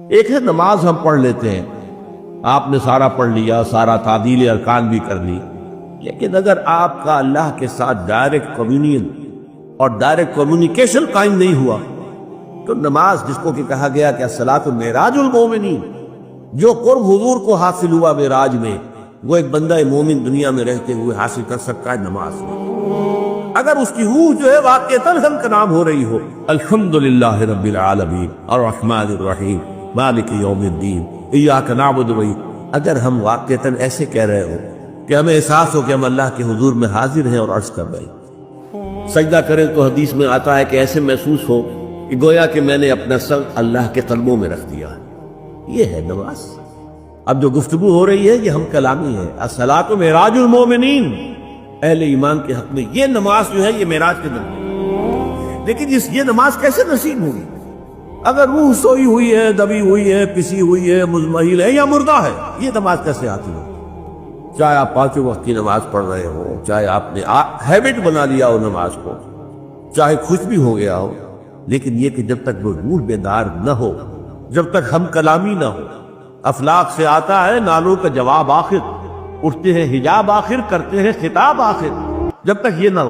ایک ہے نماز ہم پڑھ لیتے ہیں، آپ نے سارا پڑھ لیا، سارا تعدیل ارکان بھی کر لی، لیکن اگر آپ کا اللہ کے ساتھ ڈائریکٹ کمیونین اور ڈائریکٹ کمیونیکیشن قائم نہیں ہوا تو نماز، جس کو کہ کہا گیا کہ الصلاۃ معراج المومنین، جو قرب حضور کو حاصل ہوا معراج میں، وہ ایک بندہ مومن دنیا میں رہتے ہوئے حاصل کر سکتا ہے نماز میں، اگر اس کی روح جو ہے واقعتاً ہم کا نام ہو رہی ہو الحمدللہ رب العالمین الرحمن الرحیم مالک یوم الدین ایاک نعبد و اگر ہم واقعتاً ایسے کہہ رہے ہو کہ ہمیں احساس ہو کہ ہم اللہ کے حضور میں حاضر ہیں اور عرض کر رہے ہیں، سجدہ کریں تو حدیث میں آتا ہے کہ ایسے محسوس ہو کہ گویا کہ میں نے اپنا سر اللہ کے قدموں میں رکھ دیا، یہ ہے نماز۔ اب جو گفتگو ہو رہی ہے یہ ہم کلامی ہے، الصلاۃ معراج المومنین، اہل ایمان کے حق میں یہ نماز جو ہے یہ معراج کے دن ہے، لیکن یہ نماز کیسے نصیب ہوگی اگر روح سوئی ہوئی ہے، دبی ہوئی ہے، پسی ہوئی ہے، مزمحل ہے یا مردہ ہے؟ یہ نماز کیسے آتی ہو؟ چاہے آپ 5 وقت کی نماز پڑھ رہے ہو، چاہے آپ نے ہیبٹ بنا لیا ہو نماز کو، چاہے خوش بھی ہو گیا ہو، لیکن یہ کہ جب تک وہ روح بیدار نہ ہو، جب تک ہم کلامی نہ ہو، افلاق سے آتا ہے نالوں کا جواب آخر، اٹھتے ہیں حجاب آخر، کرتے ہیں خطاب آخر، جب تک یہ نہ ہو